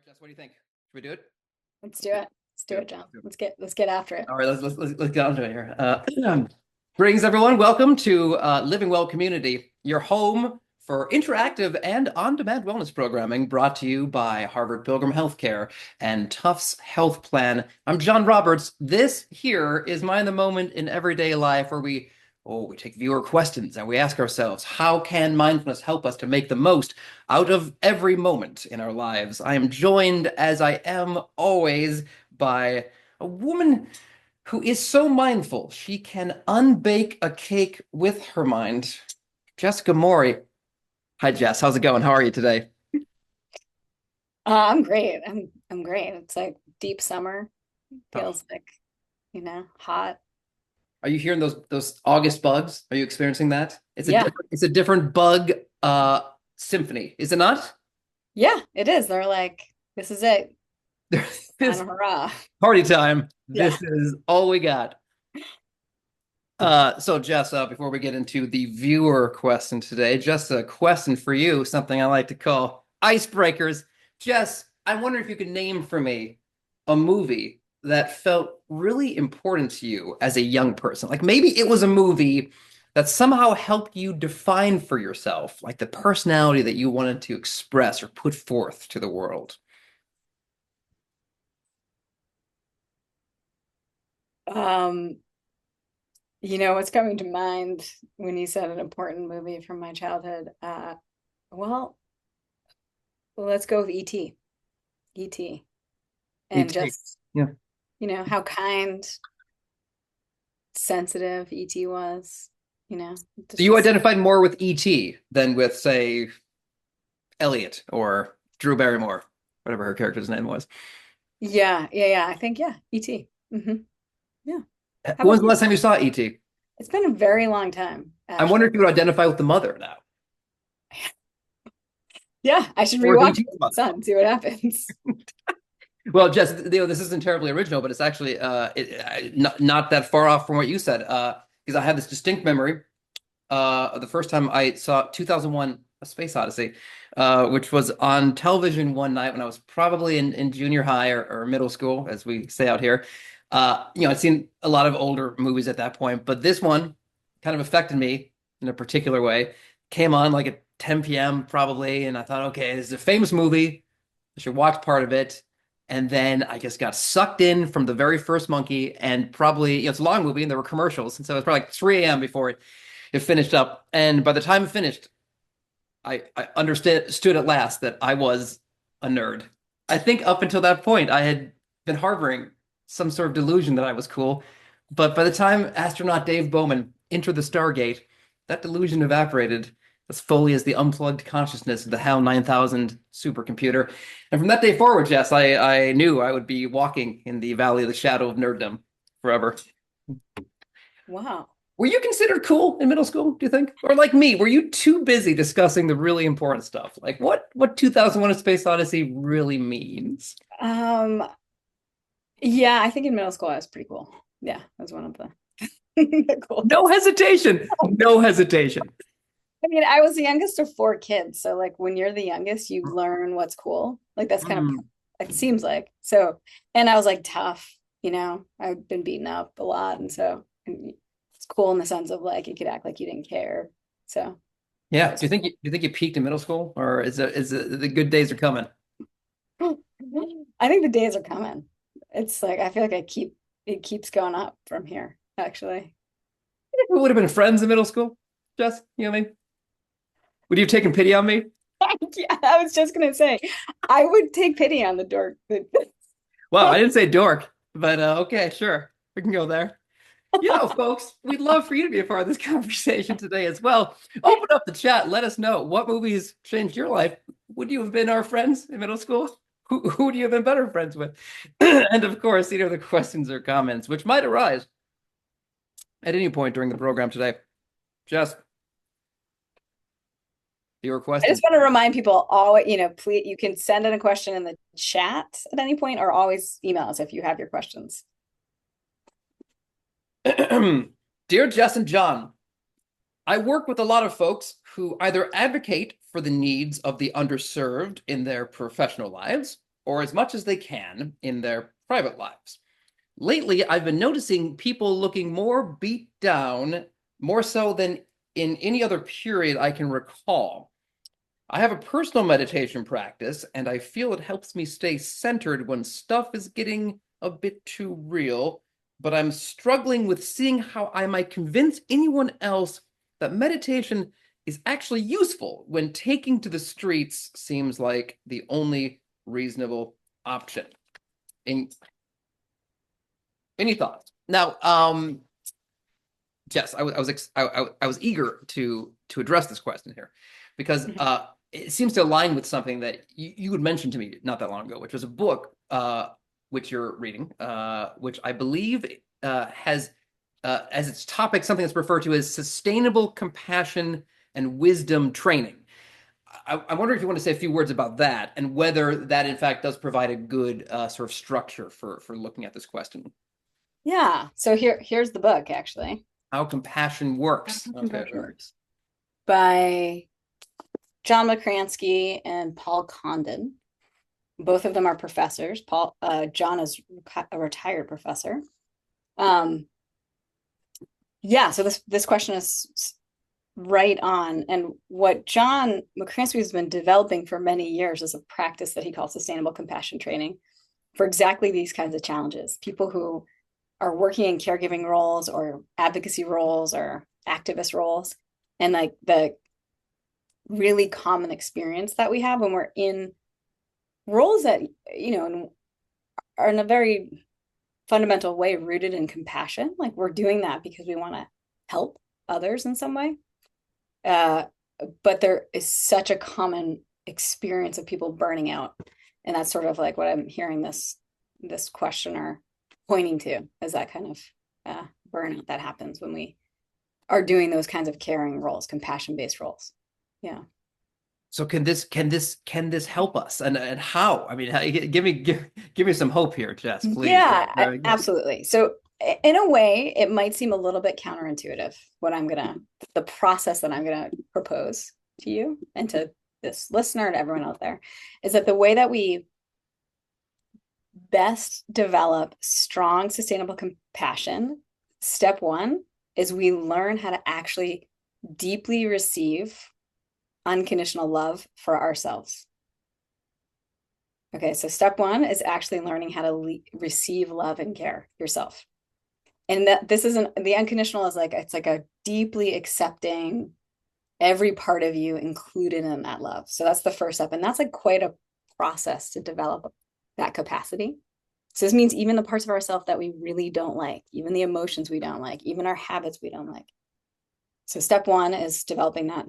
Jess, what do you think? Should we do it? Let's do it. Let's do it, John. Let's get after it. All right, let's get on to it here. Greetings, everyone. Welcome to Living Well Community, your home for interactive and on-demand wellness programming brought to you by Harvard Pilgrim Healthcare and Tufts Health Plan. I'm John Roberts. This here is Mind the Moment in everyday life, where we take viewer questions and we ask ourselves, how can mindfulness help us to make the most out of every moment in our lives? I am joined, as I am always, by a woman who is so mindful she can unbake a cake with her mind. Jessica Morey. Hi, Jess. How's it going? How are you today? I'm great. I'm great. It's like deep summer. Feels like, hot. Are you hearing those August bugs? Are you experiencing that? Yeah. It's a different bug symphony, is it not? Yeah, it is. They're like, this is it. This Hurrah. party time. Yeah. This is all we got. So Jess, before we get into the viewer question today, just a question for you, something I like to call icebreakers. Jess, I wonder if you could name for me a movie that felt really important to you as a young person. Like maybe it was a movie that somehow helped you define for yourself, like the personality that you wanted to express or put forth to the world. What's coming to mind when you said an important movie from my childhood? Well, let's go with E.T. E.T. And E.T. just, Yeah. How kind, sensitive E.T. was, So you identified more with E.T. than with, say, Elliot or Drew Barrymore, whatever her character's name was. Yeah. I think, yeah, E.T. Yeah. How When was about the you? last time you saw E.T.? It's been a very long time, I wonder actually. if you would identify with the mother now. Yeah, I should Or rewatch E.T.'s it, mother. son, see what happens. Well, Jess, this isn't terribly original, but it's actually not that far off from what you said. Because I have this distinct memory of the first time I saw 2001: A Space Odyssey, which was on television one night when I was probably in junior high or middle school, as we say out here. I'd seen a lot of older movies at that point, but this one kind of affected me in a particular way. Came on like at 10 p.m. probably, and I thought, okay, this is a famous movie. I should watch part of it. And then I just got sucked in from the very first monkey, and probably, it's a long movie and there were commercials. And so it was probably like 3 a.m. before it finished up. And by the time it finished, I understood at last that I was a nerd. I think up until that point, I had been harboring some sort of delusion that I was cool. But by the time astronaut Dave Bowman entered the Stargate, that delusion evaporated as fully as the unplugged consciousness of the HAL 9000 supercomputer. And from that day forward, Jess, I knew I would be walking in the valley of the shadow of nerddom forever. Wow. Were you considered cool in middle school, do you think? Or like me, were you too busy discussing the really important stuff? Like what 2001: A Space Odyssey really means? Um, yeah, I think in middle school I was pretty cool. Yeah, I was one of the cool No kids. hesitation. No hesitation. I mean, I was the youngest of four kids, so like when you're the youngest, you learn what's cool. Like that's kind of Mm. it seems like. So, and I was like tough, I've been beaten up a lot, and so it's cool in the sense of like you could act like you didn't care. So that Yeah. was Do you think you peaked in middle school, or the good days are coming? cool. I think the days are coming. It's like I feel like it keeps going up from here, actually. We would have been friends in middle school, Jess. You know what I mean? Would you have taken pity on me? Yeah, I was just gonna say, I would take pity on the dork. Wow, I didn't say dork, but okay, sure. We can go there. Folks, we'd love for you to be a part of this conversation today as well. Open up the chat. Let us know what movies changed your life. Would you have been our friends in middle school? Who would you have been better friends with? And of course, the questions or comments which might arise at any point during the program today. Just your I questions. just want to remind people, please, you can send in a question in the chat at any point, or always email us if you have your questions. Dear Jess and Jon, I work with a lot of folks who either advocate for the needs of the underserved in their professional lives or as much as they can in their private lives. Lately, I've been noticing people looking more beat down, more so than in any other period I can recall. I have a personal meditation practice, and I feel it helps me stay centered when stuff is getting a bit too real, but I'm struggling with seeing how I might convince anyone else that meditation is actually useful when taking to the streets seems like the only reasonable option. Any thoughts? Now, Jess, I was eager to address this question here because it seems to align with something that you had mentioned to me not that long ago, which was a book which you're reading, which I believe has as its topic something that's referred to as sustainable compassion and wisdom training. I wonder if you want to say a few words about that and whether that in fact does provide a good sort of structure for looking at this question. Yeah. So here's the book, actually. How compassion works. How compassion works. By John Makransky and Paul Condon. Both of them are professors. John is a retired professor. Yeah, so this question is right on. And what John Makransky has been developing for many years is a practice that he calls sustainable compassion training for exactly these kinds of challenges. People who are working in caregiving roles or advocacy roles or activist roles, and like the really common experience that we have when we're in roles that, you know, are in a very fundamental way rooted in compassion. Like we're doing that because we want to help others in some way. But there is such a common experience of people burning out. And that's sort of like what I'm hearing this questioner pointing to, is that kind of burnout that happens when we are doing those kinds of caring roles, compassion-based roles. Yeah. So can this help us, and how? I mean, give me some hope here, Jess, please. Yeah, absolutely. So in a way, it might seem a little bit counterintuitive the process that I'm gonna propose to you and to this listener and everyone out there, is that the way that we best develop strong, sustainable compassion, step one is we learn how to actually deeply receive unconditional love for ourselves. Okay, so step one is actually learning how to receive love and care yourself. And that this isn't, the unconditional is like, it's like a deeply accepting every part of you included in that love. So that's the first step. And that's like quite a process to develop that capacity. So this means even the parts of ourselves that we really don't like, even the emotions we don't like, even our habits we don't like. So step one is developing that.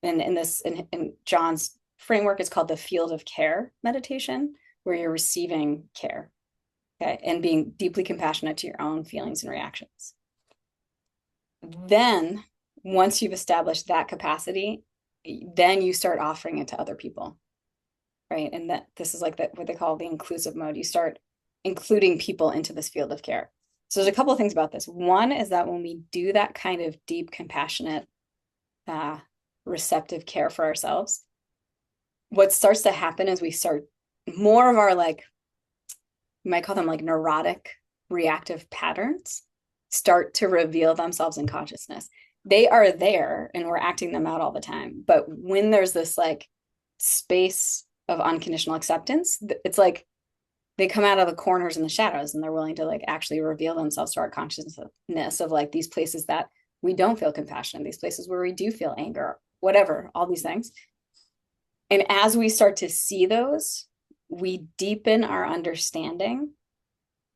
And in John's framework, it's called the field of care meditation, where you're receiving care, okay, and being deeply compassionate to your own feelings and reactions. Then, once you've established that capacity, then you start offering it to other people, right? And that this is like what they call the inclusive mode. You start including people into this field of care. So there's a couple of things about this. One is that when we do that kind of deep, compassionate, receptive care for ourselves, what starts to happen is we start more of our, like, you might call them like neurotic reactive patterns start to reveal themselves in consciousness. They are there and we're acting them out all the time. But when there's this like space of unconditional acceptance, it's like they come out of the corners and the shadows and they're willing to like actually reveal themselves to our consciousness of like these places that we don't feel compassion, these places where we do feel anger, whatever, all these things. And as we start to see those, we deepen our understanding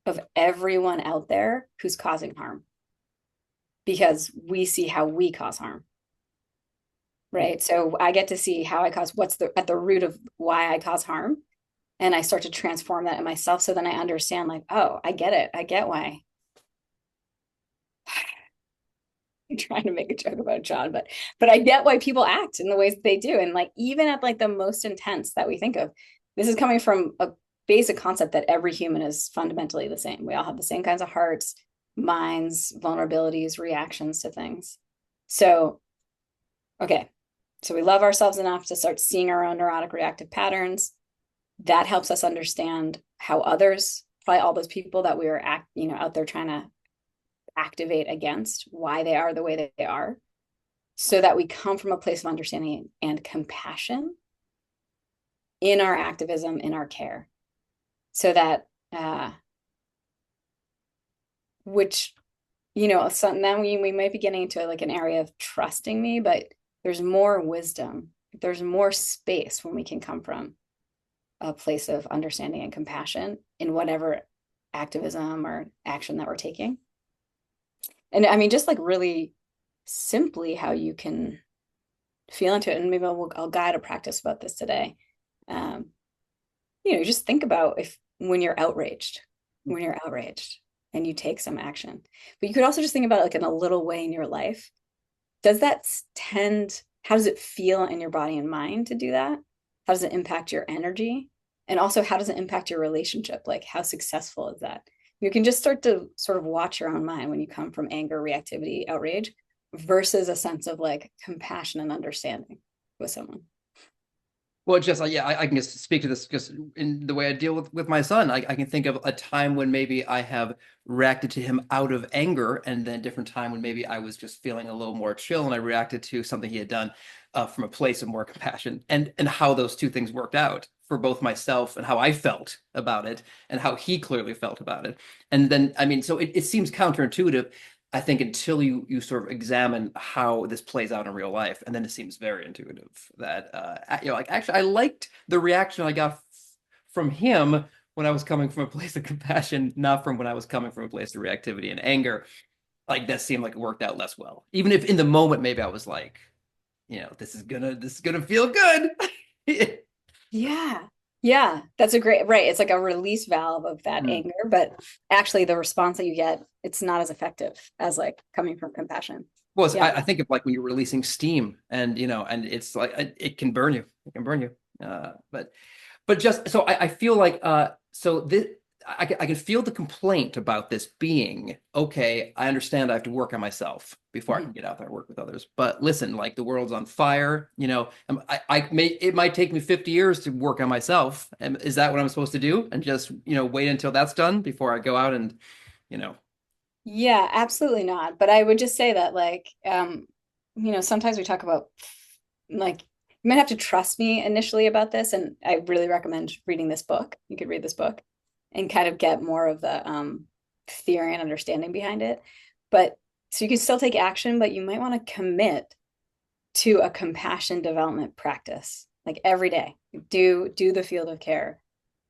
of everyone out there who's causing harm, because we see how we cause harm, right? So I get to see how I cause, what's at the root of why I cause harm. And I start to transform that in myself. So then I understand, like, oh, I get it. I get why. I'm trying to make a joke about John, but I get why people act in the ways that they do. And like, even at like the most intense that we think of, this is coming from a basic concept that every human is fundamentally the same. We all have the same kinds of hearts, minds, vulnerabilities, reactions to things. So, okay. So we love ourselves enough to start seeing our own neurotic reactive patterns. that helps us understand how others, probably all those people that we were out there trying to activate against, why they are the way they are, so that we come from a place of understanding and compassion in our activism, in our care, so that which, so then we might be getting into like an area of trusting me, but there's more wisdom, there's more space when we can come from a place of understanding and compassion in whatever activism or action that we're taking. And I mean, just like really simply how you can feel into it. And maybe I'll guide a practice about this today. Just think about when you're outraged and you take some action, but you could also just think about it like in a little way in your life. How does it feel in your body and mind to do that? How does it impact your energy? And also, how does it impact your relationship? Like, how successful is that? You can just start to sort of watch your own mind when you come from anger, reactivity, outrage, versus a sense of like compassion and understanding with someone. Well, just yeah, I can just speak to this just in the way I deal with my son. I can think of a time when maybe I have reacted to him out of anger, and then a different time when maybe I was just feeling a little more chill and I reacted to something he had done from a place of more compassion, and how those two things worked out for both myself and how I felt about it and how he clearly felt about it. And then, I mean, so it seems counterintuitive, I think, until you sort of examine how this plays out in real life, and then it seems very intuitive that like actually I liked the reaction I got from him when I was coming from a place of compassion, not from when I was coming from a place of reactivity and anger. Like that seemed like it worked out less well, even if in the moment maybe I was like, this is gonna feel good. Yeah. Yeah, that's a great, right. It's like a release valve of that Mm. anger, but actually the response that you get, it's not as effective as like coming from compassion. Well, Yeah. I think of like when you're releasing steam, and and it's like it can burn you. It can burn you. But just so I feel like so this I can feel the complaint about this being okay. I understand I have to work on myself before I Mhm. can get out there and work with others. But listen, like the world's on fire. It might take me 50 years to work on myself. And is that what I'm supposed to do? And just wait until that's done before I go out and you know Yeah, absolutely not. But I would just say that like, sometimes we talk about like, you might have to trust me initially about this. And I really recommend reading this book. You could read this book and kind of get more of the theory and understanding behind it. But so you can still take action, but you might want to commit to a compassion development practice. Like every day, do the field of care,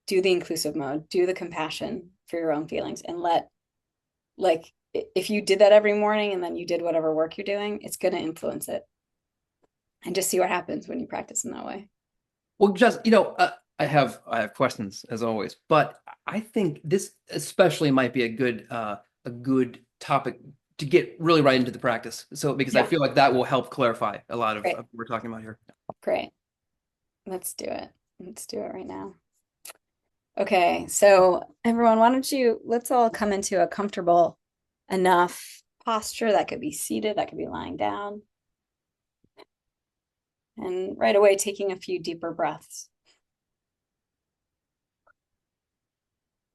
do the inclusive mode, do the compassion for your own feelings, and like if you did that every morning and then you did whatever work you're doing, it's going to influence it. And just see what happens when you practice in that way. well, just I have questions as always, but I think this especially might be a good topic to get really right into the practice. So because I Yeah, feel like that will help clarify a lot of great, what we're talking about here. great. Let's do it. Let's do it right now. Okay, so everyone, let's all come into a comfortable enough posture. That could be seated, that could be lying down. And right away, taking a few deeper breaths.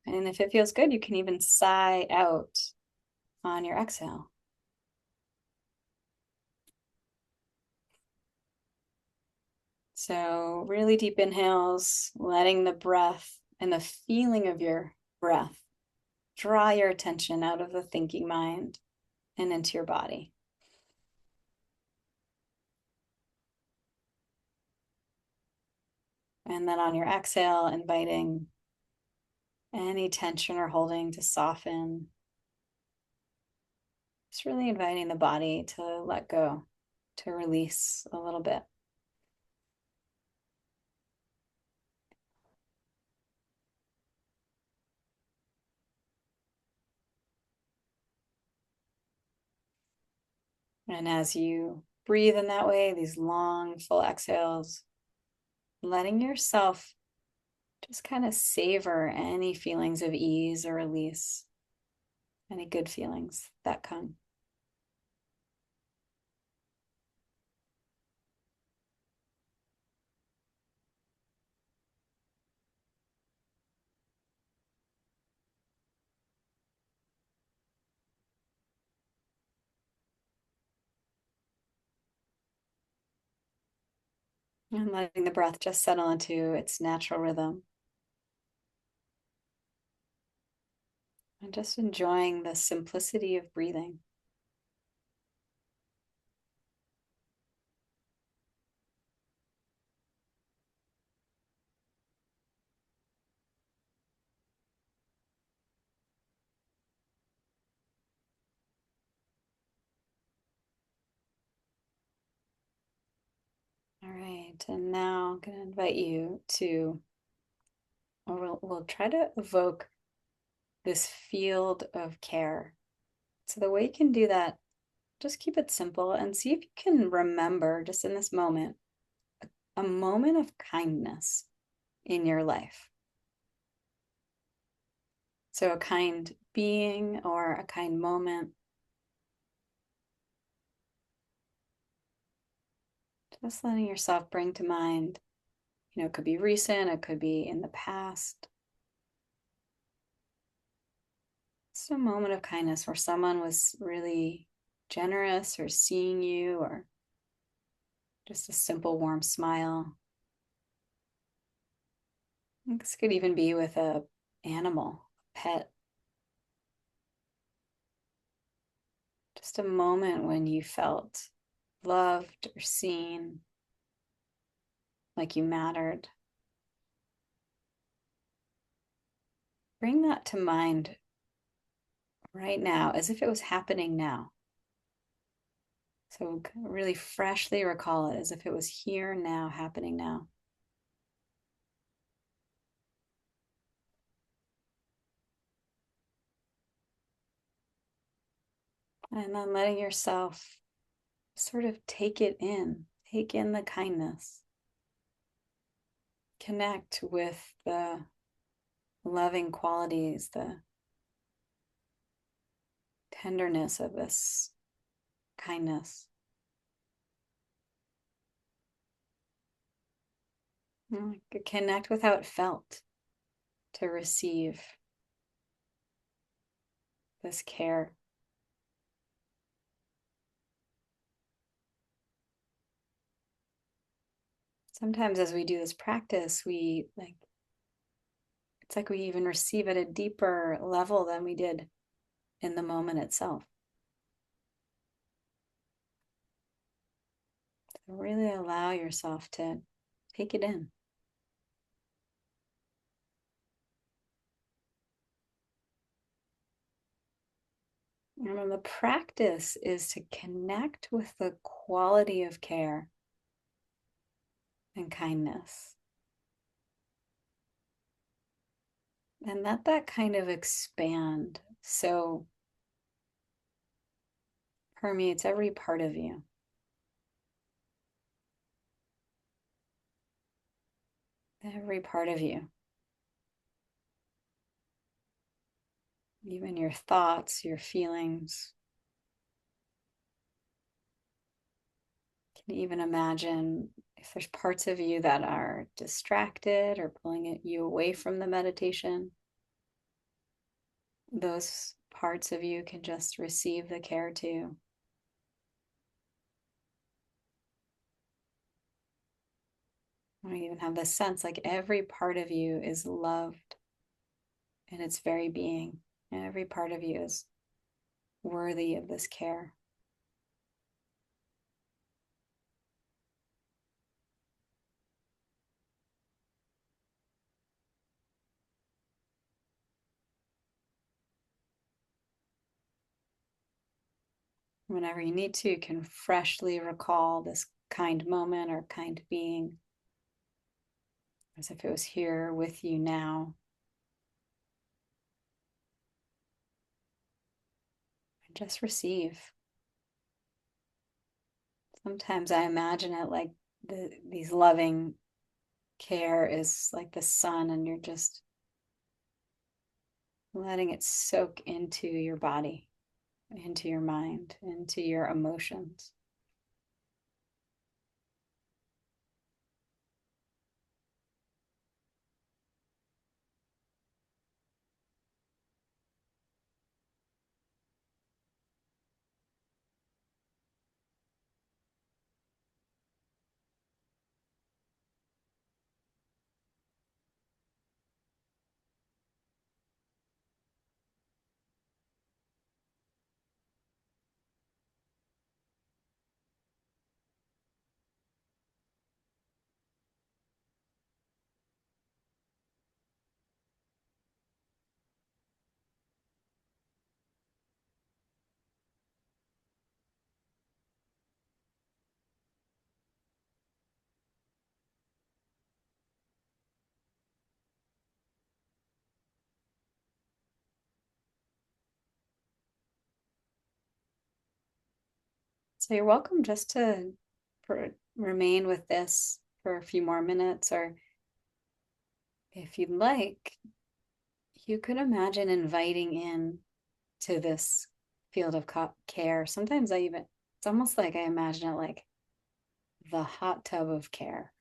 And if it feels good, you can even sigh out on your exhale. So, really deep inhales, letting the breath and the feeling of your breath draw your attention out of the thinking mind and into your body. And then on your exhale, inviting any tension or holding to soften. Just really inviting the body to let go, to release a little bit. And as you breathe in that way, these long, full exhales, letting yourself just kind of savor any feelings of ease or release, any good feelings that come. And letting the breath just settle into its natural rhythm. And just enjoying the simplicity of breathing. All right, and now I'm going to invite you to, or we'll try to evoke this field of care. So the way you can do that, just keep it simple and see if you can remember just in this moment, a moment of kindness in your life. So a kind being or a kind moment. Just letting yourself bring to mind, it could be recent, it could be in the past. It's a moment of kindness where someone was really generous or seeing you, or just a simple warm smile. This could even be with a animal, a pet. Just a moment when you felt loved or seen, like you mattered. Bring that to mind right now as if it was happening now. So really freshly recall it as if it was here now, happening now. And then letting yourself sort of take it in, take in the kindness. Connect with the loving qualities, the tenderness of this kindness. Connect with how it felt to receive this care. Sometimes as we do this practice, it's like we even receive at a deeper level than we did in the moment itself. So really allow yourself to take it in. And the practice is to connect with the quality of care and kindness. And let that kind of expand so permeates every part of you. Every part of you. Even your thoughts, your feelings. You can even imagine if there's parts of you that are distracted or pulling you away from the meditation. Those parts of you can just receive the care too. I even have this sense like every part of you is loved in its very being, and every part of you is worthy of this care. Whenever you need to, you can freshly recall this kind moment or kind being as if it was here with you now. And just receive. Sometimes I imagine it like these loving care is like the sun, and you're just letting it soak into your body, into your mind, into your emotions. So you're welcome just to remain with this for a few more minutes, or if you'd like, you could imagine inviting in to this field of care. Sometimes it's almost like I imagine it like the hot tub of care.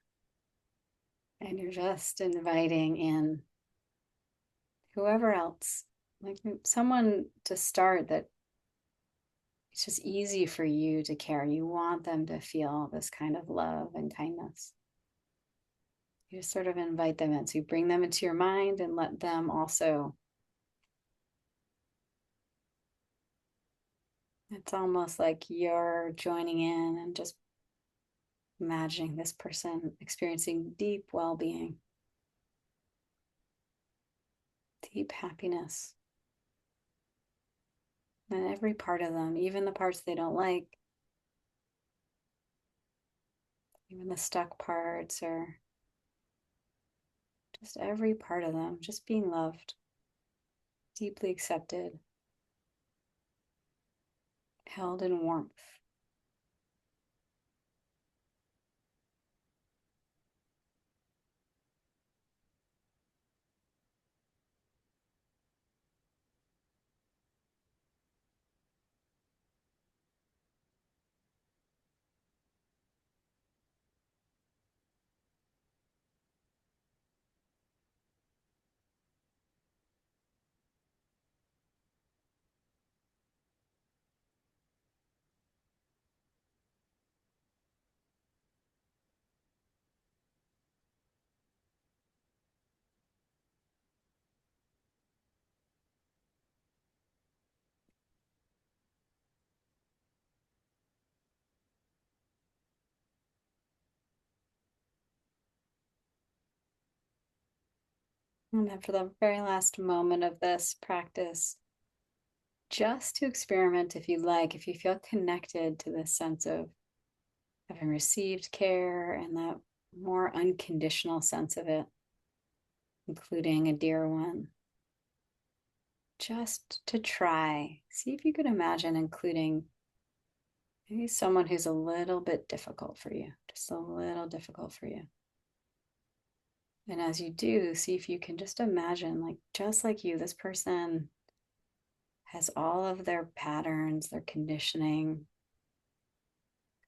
And you're just inviting in whoever else, like someone to start that it's just easy for you to care. You want them to feel this kind of love and kindness. You just sort of invite them in. So you bring them into your mind and let them also. It's almost like you're joining in and just imagining this person experiencing deep well being, deep happiness. And every part of them, even the parts they don't like, even the stuck parts, or just every part of them, just being loved, deeply accepted, held in warmth. And then for the very last moment of this practice, just to experiment if you like, if you feel connected to this sense of having received care and that more unconditional sense of it, including a dear one, just to try, see if you could imagine including maybe someone who's a little bit difficult for you, just a little difficult for you. And as you do, see if you can just imagine, like, just like you, this person has all of their patterns, their conditioning,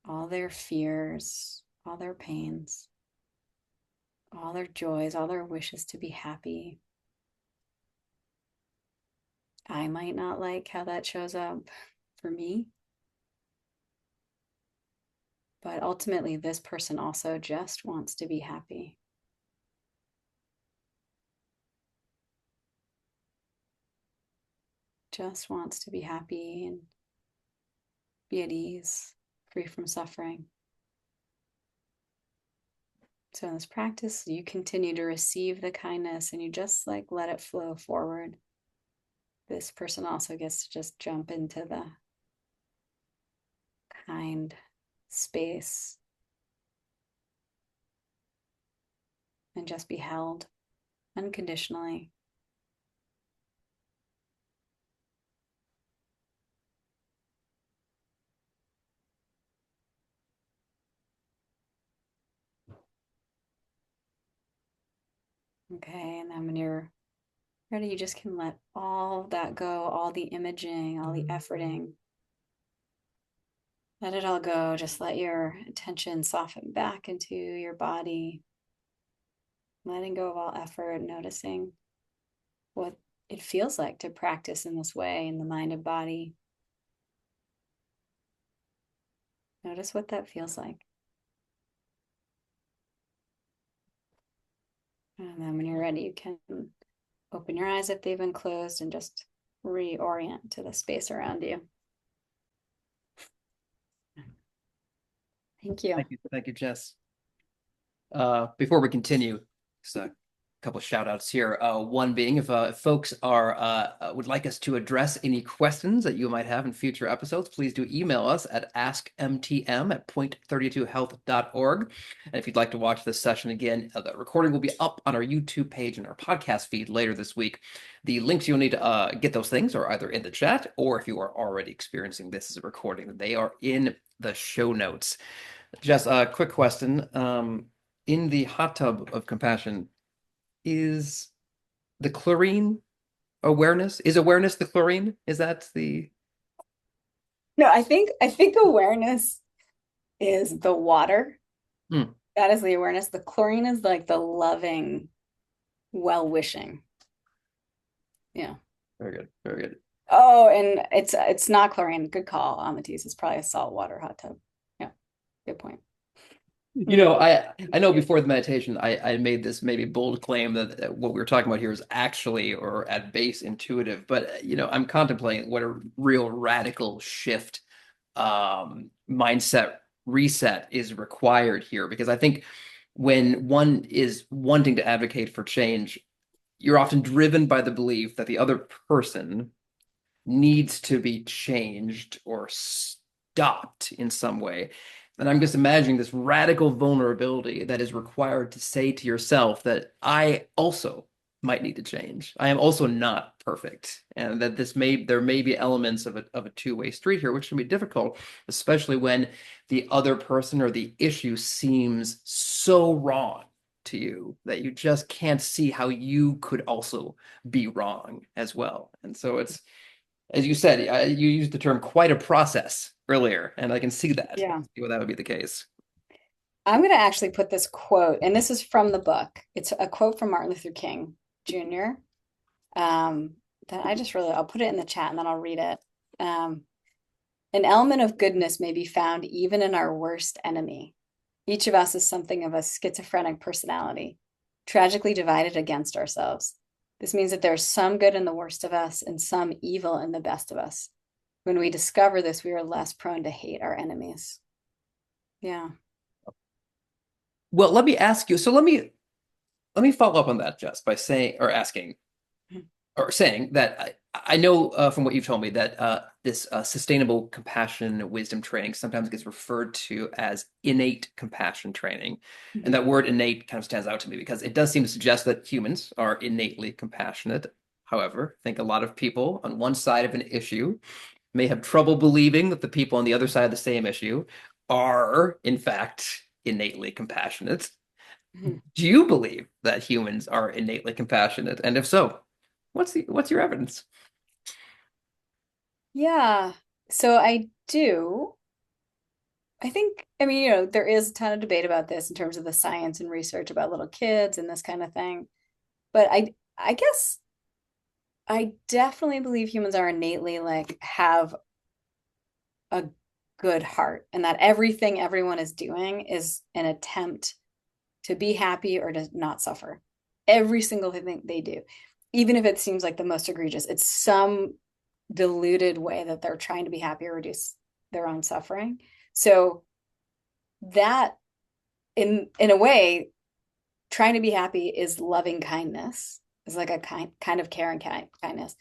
all their fears, all their pains, all their joys, all their wishes to be happy. I might not like how that shows up for me, but ultimately, this person also just wants to be happy. Just wants to be happy and be at ease, free from suffering. So in this practice, you continue to receive the kindness and you just like let it flow forward. This person also gets to just jump into the kind space and just be held unconditionally. Okay, and then when you're ready, you just can let all that go, all the imaging, all the efforting. Let it all go. Just let your attention soften back into your body, letting go of all effort, noticing what it feels like to practice in this way in the mind and body. Notice what that feels like. And then when you're ready, you can open your eyes if they've been closed and just reorient to the space around you. Thank you. Thank you, Jess. Before we continue, so couple of shout outs here. One being if folks are would like us to address any questions that you might have in future episodes, please do email us at askmtm at point32health.org. And if you'd like to watch this session again, the recording will be up on our YouTube page and our podcast feed later this week. The links you'll need to get those things are either in the chat, or if you are already experiencing this as a recording, they are in the show notes. Jess, a quick question. In the hot tub of compassion, is the chlorine awareness? Is awareness the chlorine? Is that the No, I think awareness is the water. Hmm. That is the awareness. The chlorine is like the loving, well-wishing. Yeah. Very good. Very good. Oh, and it's not chlorine. Good call, Amatis. It's probably a saltwater hot tub. Yeah. Good point. I know before the meditation, I made this maybe bold claim that what we were talking about here is actually or at base intuitive, but I'm contemplating what a real radical shift, mindset reset is required here, because I think when one is wanting to advocate for change, you're often driven by the belief that the other person needs to be changed or stopped in some way. And I'm just imagining this radical vulnerability that is required to say to yourself that I also might need to change. I am also not perfect. And that there may be elements of a two-way street here, which can be difficult, especially when the other person or the issue seems so wrong to you that you just can't see how you could also be wrong as well. And so it's, as you said, you used the term quite a process earlier, and I can see that. Yeah. See why that would be the case. I'm going to actually put this quote, and this is from the book. It's a quote from Martin Luther King Jr. That I'll put it in the chat and then I'll read it. An element of goodness may be found even in our worst enemy. Each of us is something of a schizophrenic personality, tragically divided against ourselves. This means that there's some good in the worst of us and some evil in the best of us. When we discover this, we are less prone to hate our enemies. Yeah. Well, let me ask you. So let me follow up on that, Jess, by saying or asking or saying that I know from what you've told me that this sustainable compassion wisdom training sometimes gets referred to as innate compassion training. And that word innate kind of stands out to me because it does seem to suggest that humans are innately compassionate. However, I think a lot of people on one side of an issue may have trouble believing that the people on the other side of the same issue are, in fact, innately compassionate. Do you believe that humans are innately compassionate? And if so, what's your evidence? Yeah. So I do. I think, I mean, there is a ton of debate about this in terms of the science and research about little kids and this kind of thing. But I guess I definitely believe humans are innately like have a good heart, and that everything everyone is doing is an attempt to be happy or to not suffer. Every single thing they do, even if it seems like the most egregious, it's some diluted way that they're trying to be happy or reduce their own suffering. So that in a way, trying to be happy is loving kindness, is like a kind of care and kindness.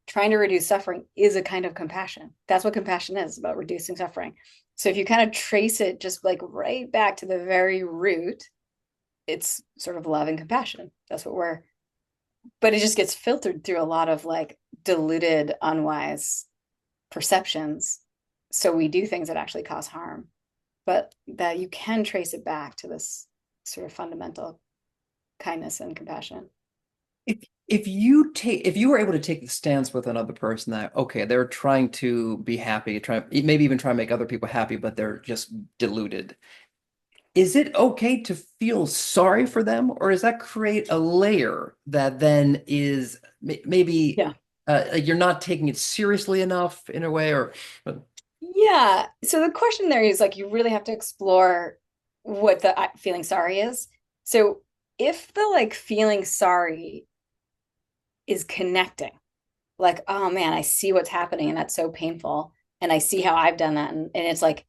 Trying to reduce suffering is a kind of compassion. That's what compassion is, about reducing suffering. So if you kind of trace it just like right back to the very root, it's sort of love and compassion. That's what but it just gets filtered through a lot of like diluted, unwise perceptions. So we do things that actually cause harm, but that you can trace it back to this sort of fundamental kindness and compassion. If you were able to take the stance with another person that okay, they're trying to be happy, maybe even try to make other people happy, but they're just deluded. Is it okay to feel sorry for them, or does that create a layer that then is maybe Yeah. like you're not taking it seriously enough in a way, or Yeah. So the question there is like, you really have to explore what the feeling sorry is. So if the like feeling sorry is connecting, like, oh man, I see what's happening and that's so painful. And I see how I've done that. And it's like,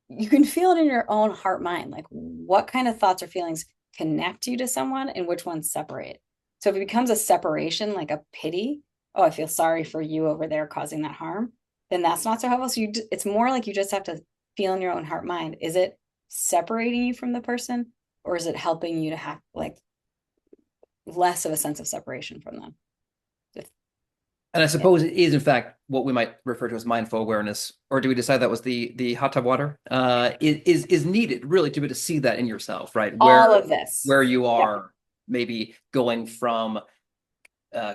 you can feel it in your own heart mind. Like, what kind of thoughts or feelings connect you to someone and which ones separate. So if it becomes a separation, like a pity, oh, I feel sorry for you over there causing that harm, then that's not so helpful. So it's more like you just have to feel in your own heart mind. Is it separating you from the person, or is it helping you to have like less of a sense of separation from them? And I suppose it is, in fact, what we might refer to as mindful awareness, or do we decide that was the hot tub water? Is needed really to be able to see that in yourself, right? All of this. Where you Yeah. are maybe going from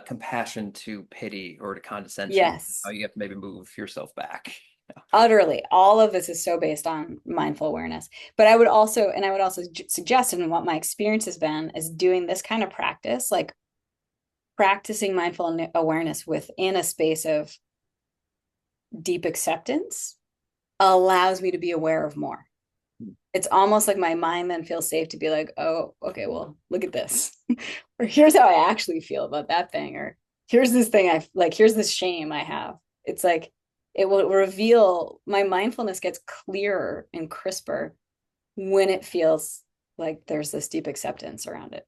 compassion to pity or to condescension. Yes. You have to maybe move yourself back. Utterly. All of this is so based on mindful awareness. But I would also suggest, and what my experience has been, is doing this kind of practice, like practicing mindful awareness within a space of deep acceptance, allows me to be aware of more. It's almost like my mind then feels safe to be like, oh, okay, well, look at this. Or here's how I actually feel about that thing. Or here's this thing here's this shame I have. It's like, it will reveal, my mindfulness gets clearer and crisper when it feels like there's this deep acceptance around it.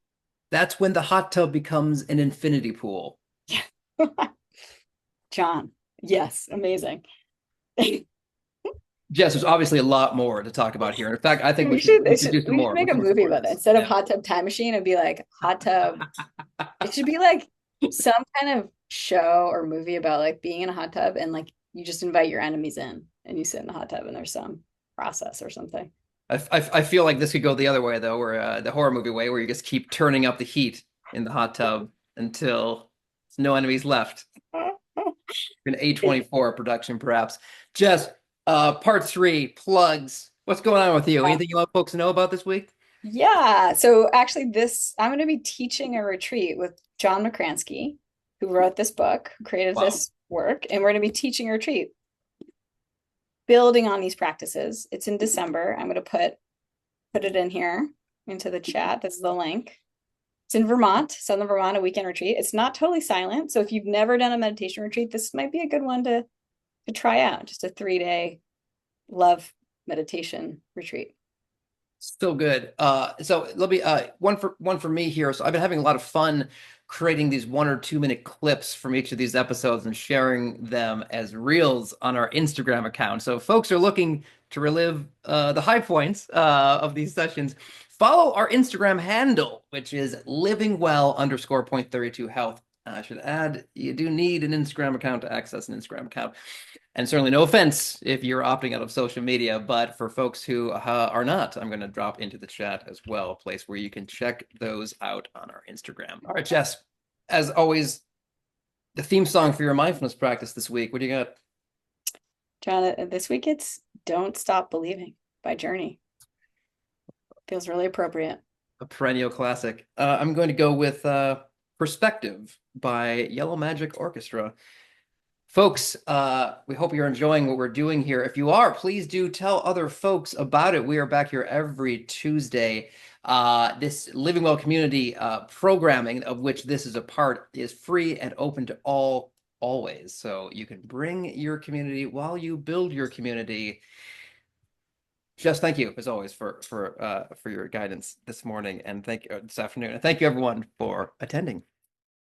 That's when the hot tub becomes an infinity pool. Yeah. John, yes, amazing. Jess, there's obviously a lot more to talk about here. In fact, I think we we should do some more. make a movie about it. Instead of hot tub time machine, it'd be like hot tub. It should be like some kind of show or movie about like being in a hot tub, and like you just invite your enemies in and you sit in the hot tub and there's some process or something. I feel like this could go the other way though, where the horror movie way, where you just keep turning up the heat in the hot tub until there's no enemies left. An A24 production, perhaps. Jess, part 3, plugs. What's going on with you? Anything you want folks to know about this week? Yeah. So actually I'm going to be teaching a retreat with John Makransky, who wrote this book, who created this work, and we're going to be teaching a retreat building on these practices. It's in December. I'm going to put it in here into the chat. This is the link. It's in Vermont, Southern Vermont, a weekend retreat. It's not totally silent. So if you've never done a meditation retreat, this might be a good one to try out. Just a 3-day love meditation retreat. Still good. So let me one for me here. So I've been having a lot of fun creating these 1 or 2 minute clips from each of these episodes and sharing them as reels on our Instagram account. So if folks are looking to relive the high points of these sessions, follow our Instagram handle, which is livingwell_.32health. I should add, you do need an Instagram account to access an Instagram account. And certainly no offense if you're opting out of social media, but for folks who are not, I'm going to drop into the chat as well, a place where you can check those out on our Instagram. All right, Jess, as always, the theme song for your mindfulness practice this week. What do you got? John, this week it's Don't Stop Believing by Journey. Feels really appropriate. A perennial classic. I'm going to go with Perspective by Yellow Magic Orchestra. Folks, we hope you're enjoying what we're doing here. If you are, please do tell other folks about it. We are back here every Tuesday. This Living Well community programming, of which this is a part, is free and open to all, always. So you can bring your community while you build your community. Jess, thank you as always for your guidance this morning and this afternoon. And thank you everyone for attending.